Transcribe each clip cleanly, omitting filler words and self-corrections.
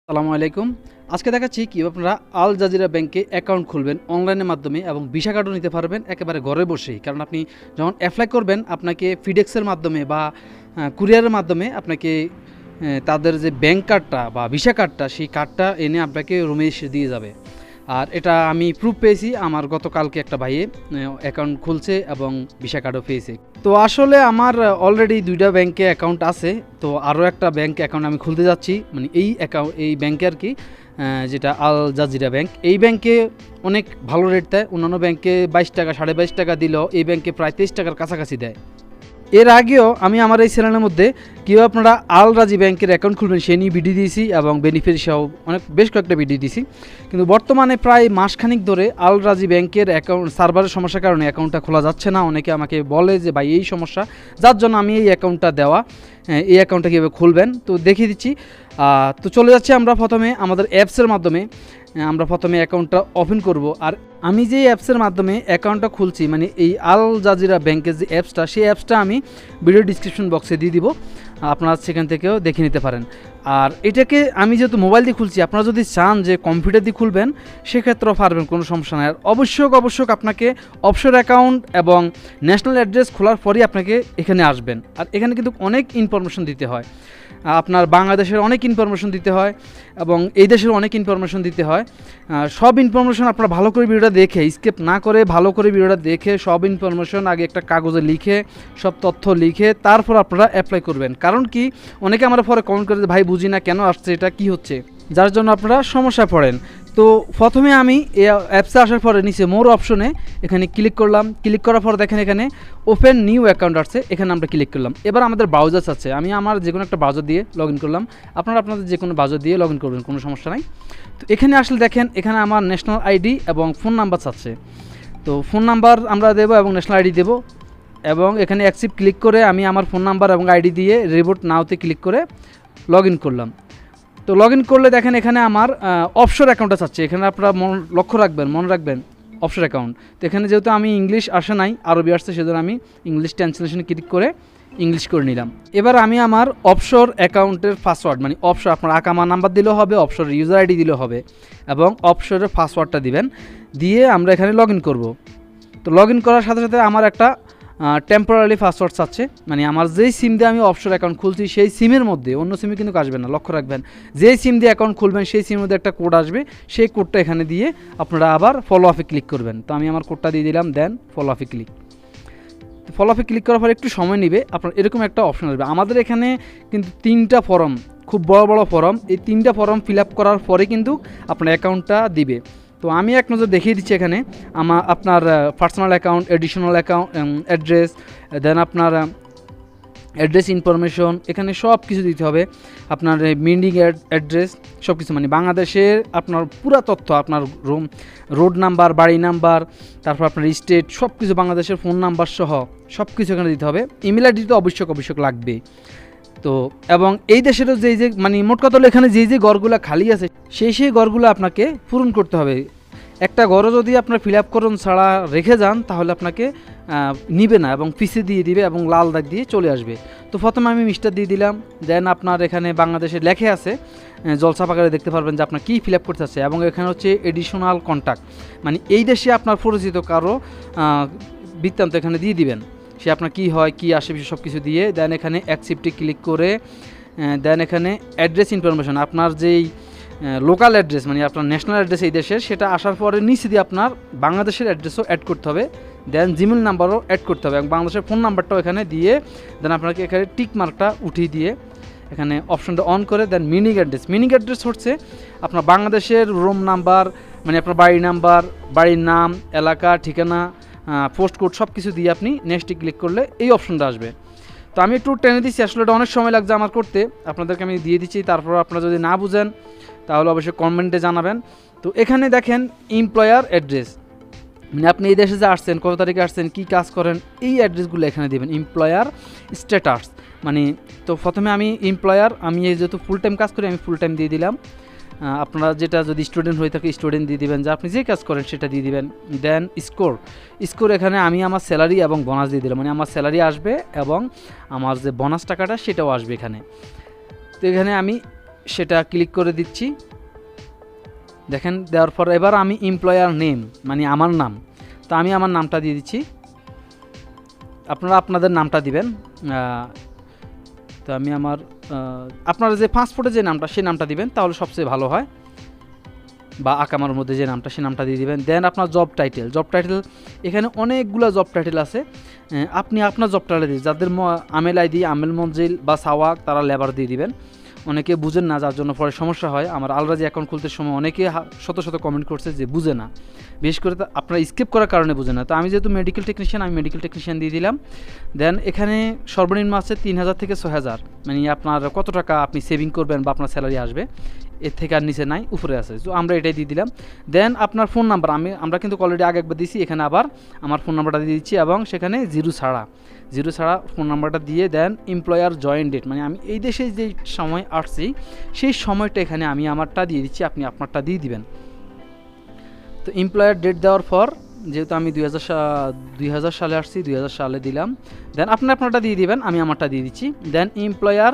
আসসালামু আলাইকুম। আজকে দেখাচ্ছি কীভাবে আপনারা আল জাজিরা ব্যাংকে অ্যাকাউন্ট খুলবেন অনলাইনের মাধ্যমে এবং ভিসা কার্ডও নিতে পারবেন একেবারে ঘরে বসেই। কারণ আপনি যখন অ্যাপ্লাই করবেন আপনাকে ফিডেক্সের মাধ্যমে বা কুরিয়ারের মাধ্যমে আপনাকে তাদের যে ব্যাংক কার্ডটা বা ভিসা কার্ডটা সেই কার্ডটা এনে আপনাকে রুমে এসে দিয়ে যাবে। আর এটা আমি প্রুফ পেয়েছি, আমার গতকালকে একটা ভাইয়ে অ্যাকাউন্ট খুলছে এবং ভিসা কার্ডও পেয়েছে। তো আসলে আমার অলরেডি 2টা ব্যাংকে অ্যাকাউন্ট আছে, তো আরও একটা ব্যাংক অ্যাকাউন্ট আমি খুলতে যাচ্ছি, মানে এই ব্যাংকে আর কি, যেটা আল জাজিরা ব্যাংক। এই ব্যাংকে অনেক ভালো রেট দেয়, অন্যান্য ব্যাংকে 22 টাকা 22.5 টাকা দিলেও এই ব্যাংকে প্রায় 23 টাকার কাছাকাছি দেয়। এর আগেও আমি আমার এই চ্যানেলের মধ্যে কীভাবে আপনারা আল রাজি ব্যাংকের অ্যাকাউন্ট খুলবেন সে নিয়ে ভিডিও দিয়েছি এবং বেনিফিট সহ বেশ কয়েকটা ভিডিও দিয়েছি। কিন্তু বর্তমানে প্রায় মাসখানিক ধরে আল রাজি ব্যাংকের অ্যাকাউন্ট সার্ভারের সমস্যার কারণে অ্যাকাউন্টটা খোলা যাচ্ছে না। অনেকে আমাকে বলে যে ভাই এই সমস্যা, যার জন্য আমি এই অ্যাকাউন্টটা দেওয়া, এই অ্যাকাউন্টটা কীভাবে খুলবেন তো দেখিয়ে দিচ্ছি। তো চলে যাচ্ছি আমরা প্রথমে আমাদের অ্যাপসের মাধ্যমে। আমরা প্রথমে অ্যাকাউন্টটা ওপেন করব। আর আমি যে অ্যাপসের মাধ্যমে অ্যাকাউন্টটা খুলছি, মানে এই আল জাজিরা ব্যাংকের যে অ্যাপসটা, সেই অ্যাপসটা আমি ভিডিও ডিসক্রিপশন বক্সে দিয়ে দিব, আপনারা সেখান থেকেও দেখে নিতে পারেন। আর এটাকে আমি যেহেতু মোবাইল দিয়ে খুলছি, আপনারা যদি চান যে কম্পিউটার দিয়ে খুলবেন সেক্ষেত্রেও পারবেন, কোনো সমস্যা নাই। আর অবশ্যই আপনাকে অফশোর অ্যাকাউন্ট এবং ন্যাশনাল অ্যাড্রেস খোলার পরই আপনাকে এখানে আসবেন। আর এখানে কিন্তু অনেক ইনফরমেশন দিতে হয়, আপনার বাংলাদেশের অনেক ইনফরমেশন দিতে হয় এবং এই দেশের অনেক ইনফরমেশন দিতে হয়। সব ইনফরমেশন আপনারা ভালো করে ভিডিওটা দেখে, স্কিপ না করে ভালো করে ভিডিওটা দেখে সব ইনফরমেশন আগে একটা কাগজে লিখে সব তথ্য লিখে তারপর আপনারা অ্যাপ্লাই করবেন। কারণ কি, অনেকে আমার পরে কমেন্ট করে যে ভাই বুঝি না কেন আসছে, এটা কি হচ্ছে, যার জন্য আপনারা সমস্যায় পড়েন। তো প্রথমে আমি এই অ্যাপসে আসার পরে নিচে মোর অপশনে এখানে ক্লিক করলাম। ক্লিক করার পর দেখেন এখানে ওপেন নিউ অ্যাকাউন্ট আসছে, এখানে আমরা ক্লিক করলাম। এবার আমাদের ব্রাউজার আছে, আমি আমার যে কোনো একটা ব্রাউজার দিয়ে লগ ইন করলাম। আপনারা আপনাদের যে কোনো ব্রাউজার দিয়ে লগ ইন করবেন, কোনো সমস্যা নাই। তো এখানে আসলে দেখেন এখানে আমার ন্যাশনাল আইডি এবং ফোন নাম্বার আছে। তো ফোন নাম্বার আমরা দেবো এবং ন্যাশনাল আইডি দেবো এবং এখানে অ্যাকসেপ্ট ক্লিক করে আমি আমার ফোন নাম্বার এবং আইডি দিয়ে রিবোট নাওতে ক্লিক করে লগ ইন করলাম। তো লগ ইন করলে দেখেন এখানে আমার অফশোর অ্যাকাউন্টটা চাচ্ছে। এখানে আপনারা মনে রাখবেন অফশোর অ্যাকাউন্ট। তো এখানে যেহেতু আমি ইংলিশ আসে নাই, আরবি আসছে, সেজন্য আমি ইংলিশ ট্রান্সলেশনে ক্লিক করে ইংলিশ করে নিলাম। এবার আমি আমার অফশোর অ্যাকাউন্টের পাসওয়ার্ড, মানে অফশোর আপনার আকামা নাম্বার দিলেও হবে, অফশোর ইউজার আইডি দিলেও হবে এবং অফশোরের পাসওয়ার্ডটা দিবেন, দিয়ে আমরা এখানে লগ ইন করবো। তো লগ ইন করার সাথে সাথে আমার একটা টেম্পোরারি পাসওয়ার্ড চাচ্ছে, মানে আমার যেই সিম দিয়ে আমি অফশোর অ্যাকাউন্ট খুলছি সেই সিমের মধ্যে, অন্য সিমে কিন্তু আসবে না, লক্ষ্য রাখবেন। যেই সিম দিয়ে অ্যাকাউন্ট খুলবেন সেই সিমের মধ্যে একটা কোড আসবে, সেই কোডটা এখানে দিয়ে আপনারা আবার ফলো আপে ক্লিক করবেন। তো আমি আমার কোডটা দিয়ে দিলাম, দেন ফলো আপে ক্লিক। ফলো আপে ক্লিক করার পর একটু সময় নেবে, আপনার এরকম একটা অপশন আসবে। আমাদের এখানে কিন্তু 3টা ফর্ম, খুব বড় ফর্ম, এই 3টা ফর্ম ফিল আপ করার পরে কিন্তু আপনার অ্যাকাউন্টটা দিবে। তো আমি এক নজর দেখিয়ে দিচ্ছি এখানে আপনার personal account, additional account, address, then আপনার অ্যাড্রেস ইনফরমেশন, এখানে সব কিছু দিতে হবে। আপনার মিনিং অ্যাড্রেস সব কিছু, মানে বাংলাদেশের আপনার পুরা তথ্য, আপনার রোড নাম্বার, বাড়ি নাম্বার, তারপর আপনার স্টেট, সব কিছু, বাংলাদেশের ফোন নাম্বার সহ সব কিছু এখানে দিতে হবে। ইমেল আইডি তো অবশ্যই লাগবে। তো এবং এই দেশেরও যে মানে মোট কথা হলো এখানে যে ঘরগুলো খালি আছে সেই ঘরগুলো আপনাকে পূরণ করতে হবে। একটা ঘরও যদি আপনার ফিল আপ করুন ছাড়া রেখে যান তাহলে আপনাকে নিবে না এবং পিছিয়ে দিয়ে দিবে এবং লাল দাগ দিয়ে চলে আসবে। তো প্রথমে আমি মিস্টার দিয়ে দিলাম, দেন আপনার এখানে বাংলাদেশে লেখে আছে, জলসা পাকারে দেখতে পারবেন যে আপনার কী ফিল আপ করতে আছে। এবং এখানে হচ্ছে এডিশনাল কন্ট্যাক্ট, মানে এই দেশে আপনার পরিচিত কারো বৃত্তান্ত এখানে দিয়ে দিবেন, সে আপনার কী হয় কী আসে বিষয় সব কিছু দিয়ে, দেন এখানে অ্যাকসেপ্টে ক্লিক করে দেন এখানে অ্যাড্রেস ইনফরমেশন, আপনার যেই লোকাল অ্যাড্রেস, মানে আপনার ন্যাশনাল অ্যাড্রেস এই দেশের, সেটা আসার পরে নিচে দিয়ে আপনার বাংলাদেশের অ্যাড্রেসও অ্যাড করতে হবে, দেন জিমেল নাম্বারও অ্যাড করতে হবে এবং বাংলাদেশের ফোন নাম্বারটাও এখানে দিয়ে দেন আপনাকে এখানে টিক মার্কটা উঠিয়ে দিয়ে এখানে অপশনটা অন করে দেন মিনিং অ্যাড্রেস হচ্ছে আপনার বাংলাদেশের রুম নাম্বার, মানে আপনার বাড়ির নাম্বার, বাড়ির নাম, এলাকা, ঠিকানা, পোস্ট কোড সব কিছু দিয়ে আপনি নেক্সটে ক্লিক করলে এই অপশনটা আসবে। তো আমি একটু টেনে দিচ্ছি, আসলে এটা অনেক সময় লাগছে আমার করতে, আপনাদেরকে আমি দিয়ে দিচ্ছি। তারপর আপনারা যদি না বুঝেন তাহলে অবশ্যই কমেন্টে জানাবেন। তো এখানে দেখেন এমপ্লয়ার অ্যাড্রেস, মানে আপনি এই দেশে যে আসছেন, কত তারিখে আসছেন, কী কাজ করেন, এই অ্যাড্রেসগুলো এখানে দেবেন। এমপ্লয়ার স্ট্যাটাস, মানে তো প্রথমে আমি এমপ্লয়ার, আমি যেহেতু ফুল টাইম কাজ করি আমি ফুল টাইম দিয়ে দিলাম। আপনারা যেটা যদি স্টুডেন্ট হয়ে থাকে স্টুডেন্ট দিয়ে দিবেন, যে আপনি যে কাজ করেন সেটা দিয়ে দিবেন। দেন স্কোর এখানে আমি আমার স্যালারি এবং বোনাস দিয়ে দিলাম, মানে আমার স্যালারি আসবে এবং আমার যে বোনাস টাকাটা সেটাও আসবে এখানে। তো এখানে আমি সেটা ক্লিক করে দিচ্ছি। দেখেন দেওয়ার পর এবার আমি এমপ্লয়ার নেম মানে আমার নাম, তো আমি আমার নামটা দিয়ে দিচ্ছি, আপনারা আপনাদের নামটা দিবেন। তো আমি আমার আপনারা যে পাসপোর্টে যে নামটা সেই নামটা দিবেন তাহলে সবচেয়ে ভালো হয়, বা আকামার মধ্যে যে নামটা সেই নামটা দিয়ে দিবেন। দেন আপনার জব টাইটেল এখানে অনেকগুলো জব টাইটেল আছে, আপনি আপনার জব টাইটেল দিয়ে, যাদের আমেল আইডি, আমেল মঞ্জিল বা সাওয়াক তারা লেবার দিয়ে দিবেন। অনেকে বুঝেন না, যার জন্য পরে সমস্যা হয়। আমার আলরাজি অ্যাকাউন্ট খুলতে সময় অনেকে শত শত কমেন্ট করছে যে বুঝে না, বিশেষ করে আপনারা স্কিপ করার কারণে বুঝে না। তো আমি যেহেতু মেডিকেল টেকনিশিয়ান, আমি মেডিকেল টেকনিশিয়ান দিয়ে দিলাম। দেন এখানে সর্বনিম্ন আছে 3000 থেকে 6000, মানে আপনার কত টাকা আপনি সেভিং করবেন বা আপনার স্যালারি আসবে, এর থেকে আর নিচে নাই, উপরে আছে। তো আমরা এটাই দিয়ে দিলাম। দেন আপনার ফোন নাম্বার আমরা কিন্তু অলরেডি আগে একবার দিয়েছি, এখানে আবার আমার ফোন নাম্বারটা দিয়ে দিচ্ছি, এবং সেখানে জিরো ছাড়া ফোন নাম্বারটা দিয়ে দেন এমপ্লয়ার জয়েন ডেট, মানে আমি এই দেশে যে সময় আসছি সেই সময়টা এখানে আমি আমারটা দিয়ে দিচ্ছি, আপনি আপনারটা দিয়ে দিবেন। তো এমপ্লয়ার ডেট দেওয়ার পর যেহেতু আমি 2000 সালে আসছি, 2000 সালে দিলাম। দেন আপনি আপনারটা দিয়ে দিবেন, আমি আমারটা দিয়ে দিচ্ছি। দেন এমপ্লয়ার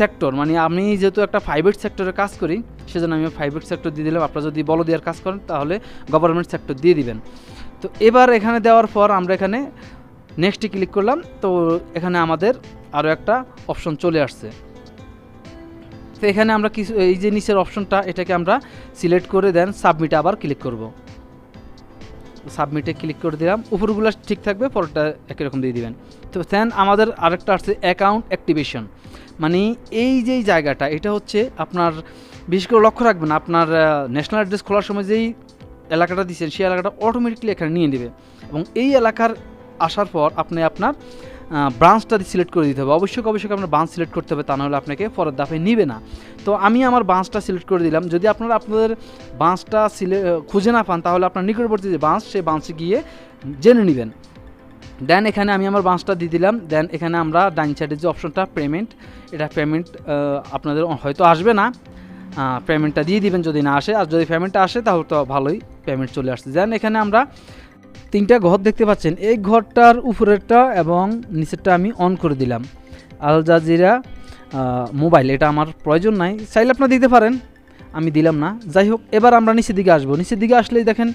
সেক্টর, মানে আমি যেহেতু একটা প্রাইভেট সেক্টরে কাজ করি সেজন্য আমি প্রাইভেট সেক্টর দিয়ে দিলাম। আপনারা যদি বলদিয়ার কাজ করেন তাহলে গভর্নমেন্ট সেক্টর দিয়ে দিবেন। তো এবার এখানে দেওয়ার পর আমরা এখানে নেক্সটে ক্লিক করলাম। তো এখানে আমাদের আরও একটা অপশন চলে আসছে। তো এখানে আমরা কিছু এই যে নিচের অপশনটা এটাকে আমরা সিলেক্ট করে দেন সাবমিটে আবার ক্লিক করব। সাবমিটে ক্লিক করে দিলাম, উপরগুলো ঠিক থাকবে, পরেরটা একই রকম দিয়ে দিবেন। তো দেন আমাদের আরেকটা আসছে অ্যাকাউন্ট অ্যাক্টিভেশন, মানে এই যে জায়গাটা এটা হচ্ছে আপনার বিশেষ করে লক্ষ্য রাখবেন, আপনার ন্যাশনাল অ্যাড্রেস খোলার সময় যেই এলাকাটা দিচ্ছেন সেই এলাকাটা অটোমেটিকলি এখানে নিয়ে নেবে, এবং এই এলাকার আসার পর আপনি আপনার ব্রাঞ্চটা সিলেক্ট করে দিতে হবে। অবশ্যই আপনার ব্রাঞ্চ সিলেক্ট করতে হবে, তা নাহলে আপনাকে পরের ধাপে নিবে না। তো আমি আমার ব্রাঞ্চটা সিলেক্ট করে দিলাম। যদি আপনারা আপনাদের ব্রাঞ্চটা খুঁজে না পান তাহলে আপনার নিকটবর্তী যে ব্রাঞ্চ সেই ব্রাঞ্চে গিয়ে জেনে নেবেন। দেন এখানে আমি আমার ব্রাঞ্চটা দিয়ে দিলাম। দেন এখানে আমরা ডাইন সাইডের যে অপশনটা পেমেন্ট, এটা পেমেন্ট আপনাদের হয়তো আসবে না, পেমেন্টটা দিয়ে দিবেন যদি না আসে, আর যদি পেমেন্টটা আসে তাহলে তো ভালোই, পেমেন্ট চলে আসছে। দেন এখানে আমরা 3টা ঘর দেখতে পাচ্ছেন, এই ঘরটার উপরেরটা এবং নিচেরটা আমি অন করে দিলাম। আল জাজিরা মোবাইল, এটা আমার প্রয়োজন নাই, চাইলে আপনারা দিতে পারেন, আমি দিলাম না। যাই হোক, এবার আমরা নিচের দিকে আসবো। নিচের দিকে আসলেই দেখেন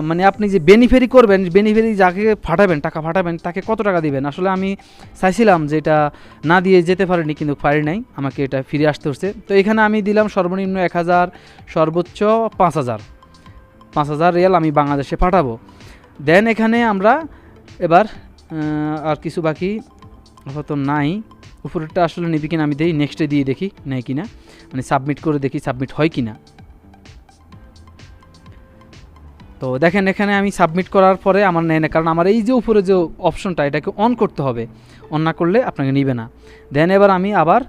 মানে আপনি যে বেনিফিট করবেন, বেনিফিট যাকে ফাটাবেন, টাকা ফাটাবেন, তাকে কত টাকা দিবেন। আসলে আমি চাইছিলাম যে এটা না দিয়ে যেতে পারিনি, কিন্তু পারি নাই, আমাকে এটা ফিরে আসতে হচ্ছে। তো এখানে আমি দিলাম সর্বনিম্ন 1000, সর্বোচ্চ 5000 রিয়াল আমি বাংলাদেশে পাঠাবো। দেন এখানে আমরা এবার আর কিছু বাকি হয়তো নাই, উপরেরটা আসলে নিবি কিনা আমি দিই, নেক্সটে দিয়ে দেখি নেই কিনা, মানে সাবমিট করে দেখি সাবমিট হয় কিনা। তো দেখেন এখানে আমি সাবমিট করার পরে আমার নেয় না, কারণ আমার এই যে উপরে যে অপশনটা এটাকে অন করতে হবে, অন না করলে আপনাকে নিবে না। দেন এবার আমি আবার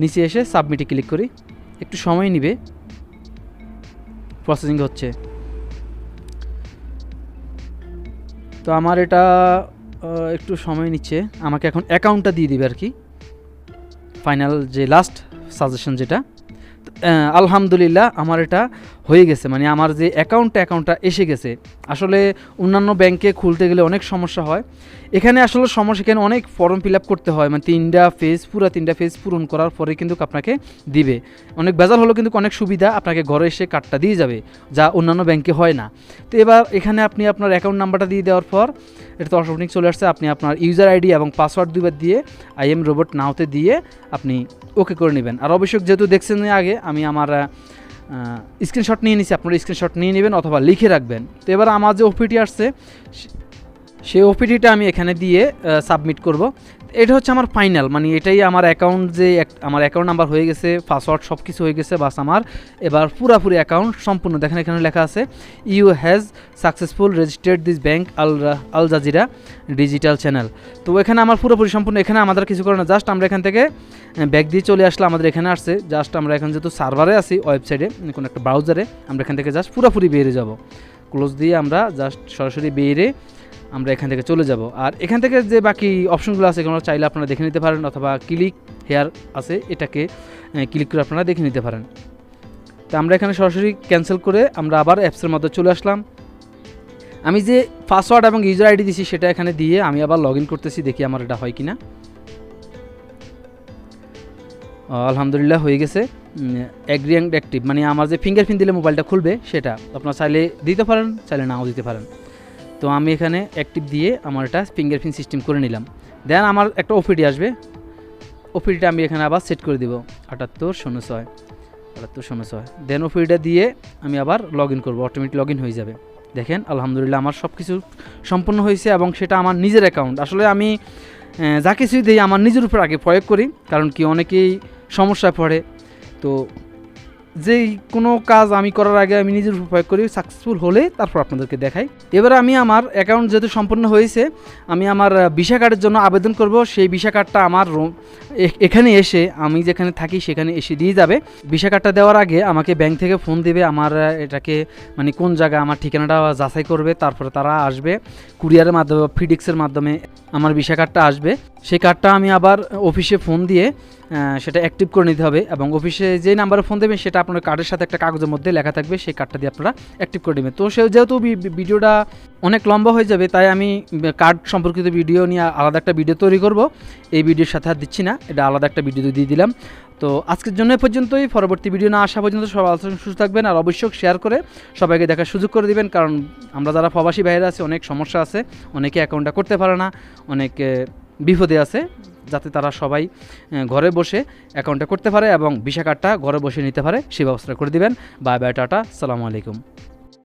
নিচে এসে সাবমিটে ক্লিক করি, একটু সময় নিবে, প্রসেসিং হচ্ছে। তো আমার এটা একটু সময় নিচ্ছে, আমাকে এখন অ্যাকাউন্টটা দিয়ে দিবে আর কি, ফাইনাল যে লাস্ট সাজেশন যেটা। আলহামদুলিল্লাহ আমার এটা হয়ে গেছে, মানে আমার যে অ্যাকাউন্টটা এসে গেছে। আসলে অন্যান্য ব্যাংকে খুলতে গেলে অনেক সমস্যা হয়, এখানে আসলে সমস্যা, এখানে অনেক ফর্ম ফিল আপ করতে হয়, মানে 3টা ফেজ পূরণ করার পরে কিন্তু আপনাকে দিবে। অনেক বেজাল হলো, কিন্তু অনেক সুবিধা, আপনাকে ঘরে এসে কার্ডটা দিয়ে যাবে, যা অন্যান্য ব্যাংকে হয় না। তো এবার এখানে আপনি আপনার অ্যাকাউন্ট নাম্বারটা দিয়ে দেওয়ার পর এটা তো অটোমেটিক চলে আসছে, আপনি আপনার ইউজার আইডি এবং পাসওয়ার্ড 2বার দিয়ে আইএম রোবট নাওতে দিয়ে আপনি ওকে করে নেবেন। আর অবশ্যই যেহেতু দেখছেন আগে আমি আমার স্ক্রিনশট নিয়ে নিছি, আপনারা স্ক্রিনশট নিয়ে নেবেন অথবা লিখে রাখবেন। তো এবার আমার যে ওপিটি আসছে সেই ওপিটিটা আমি এখানে দিয়ে সাবমিট করব। এটা হচ্ছে আমার ফাইনাল, মানে এটাই আমার অ্যাকাউন্ট, যে আমার অ্যাকাউন্ট নাম্বার হয়ে গেছে, পাসওয়ার্ড সব কিছু হয়ে গেছে, বাস আমার এবার পুরাপুরি অ্যাকাউন্ট সম্পূর্ণ। দেখেন এখানে লেখা আছে you has successful registered this bank Al Jazeera digital channel. তো এখানে আমার পুরোপুরি সম্পূর্ণ, এখানে আমাদের কিছু করে না, জাস্ট আমরা এখান থেকে ব্যাক দিয়ে চলে আসলে আমাদের এখানে আসছে। জাস্ট আমরা এখন যেহেতু সার্ভারে আছি, ওয়েবসাইটে কোনো একটা ব্রাউজারে, আমরা এখান থেকে জাস্ট পুরোপুরি বেরিয়ে যাব, ক্লোজ দিয়ে আমরা জাস্ট সরাসরি বেরিয়ে আমরা এখান থেকে চলে যাব। আর এখান থেকে যে বাকি অপশনগুলো আছে এগুলো চাইলে আপনারা দেখে নিতে পারেন, অথবা ক্লিক হেয়ার আছে এটাকে ক্লিক করে আপনারা দেখে নিতে পারেন। তো আমরা এখানে সরাসরি ক্যান্সেল করে আমরা আবার অ্যাপসের মধ্যে চলে আসলাম। আমি যে পাসওয়ার্ড এবং ইউজার আইডি দিছি সেটা এখানে দিয়ে আমি আবার লগ ইন করতেছি, দেখি আমার এটা হয় কিনা। আলহামদুলিল্লাহ হয়ে গেছে। অ্যাগ্রি অ্যান্ড অ্যাক্টিভ মানে আমার যে ফিঙ্গারপ্রিন্ট দিলে মোবাইলটা খুলবে সেটা আপনারা চাইলে দিতে পারেন, চাইলে নাও দিতে পারেন। তো আমি এখানে অ্যাক্টিভ দিয়ে আমার এটা ফিঙ্গারপ্রিন্ট সিস্টেম করে নিলাম। দেন আমার একটা ওপিডি আসবে, ওপিডিটা আমি এখানে আবার সেট করে দিব 7806। দেন ওপিডিটা দিয়ে আমি আবার লগ ইন করবো, অটোমেটিক লগ ইন হয়ে যাবে। দেখেন আলহামদুলিল্লাহ আমার সব কিছু সম্পূর্ণ হয়েছে এবং সেটা আমার নিজের অ্যাকাউন্ট। আসলে আমি যা কিছুই দিই আমার নিজের উপর আগে প্রয়োগ করি, কারণ কি অনেকেই সমস্যায় পড়ে। তো যেই কোনো কাজ আমি করার আগে আমি নিজের উপর প্রয়োগ করি, সাকসেসফুল হলে তারপর আপনাদেরকে দেখাই। এবারে আমি আমার অ্যাকাউন্ট যেহেতু সম্পূর্ণ হয়েছে, আমি আমার ভিসা কার্ডের জন্য আবেদন করব। সেই ভিসা কার্ডটা আমার এখানে এসে, আমি যেখানে থাকি সেখানে এসে দিয়ে যাবে। ভিসা কার্ডটা দেওয়ার আগে আমাকে ব্যাংক থেকে ফোন দেবে, আমার এটাকে মানে কোন জায়গায় আমার ঠিকানাটা যাচাই করবে। তারপরে তারা আসবে কুরিয়ারের মাধ্যমে বা ফিডেক্সের মাধ্যমে আমার ভিসা কার্ডটা আসবে। সেই কার্ডটা আমি আবার অফিসে ফোন দিয়ে সেটা অ্যাক্টিভ করে নিতে হবে, এবং অফিসে যে নাম্বারে ফোন দেবেন সেটা আপনার কার্ডের সাথে একটা কাগজের মধ্যে লেখা থাকবে, সেই কার্ডটা দিয়ে আপনারা অ্যাক্টিভ করে নেবেন। তো যেহেতু ভিডিওটা অনেক লম্বা হয়ে যাবে, তাই আমি কার্ড সম্পর্কিত ভিডিও নিয়ে আলাদা একটা ভিডিও তৈরি করব। এই ভিডিওর সাথে আর দিচ্ছি না, এটা আলাদা একটা ভিডিও দিয়ে দিলাম। তো আজকের জন্য পর্যন্তই, পরবর্তী ভিডিও না আসা পর্যন্ত সবাই সুস্থ থাকবেন, আর অবশ্যই শেয়ার করে সবাইকে দেখার সুযোগ করে দিবেন। কারণ আমরা যারা প্রবাসী বাইরে আছে অনেক সমস্যা আছে, অনেকে অ্যাকাউন্টটা করতে পারে না, অনেকে বিপদে আছে, যাতে তারা সবাই ঘরে বসে অ্যাকাউন্টটা করতে পারে এবং ভিসা কার্ডটা ঘরে বসে নিতে পারে সেই ব্যবস্থা করে দিবেন। বাই বাই, টাটা, সালামু আলাইকুম।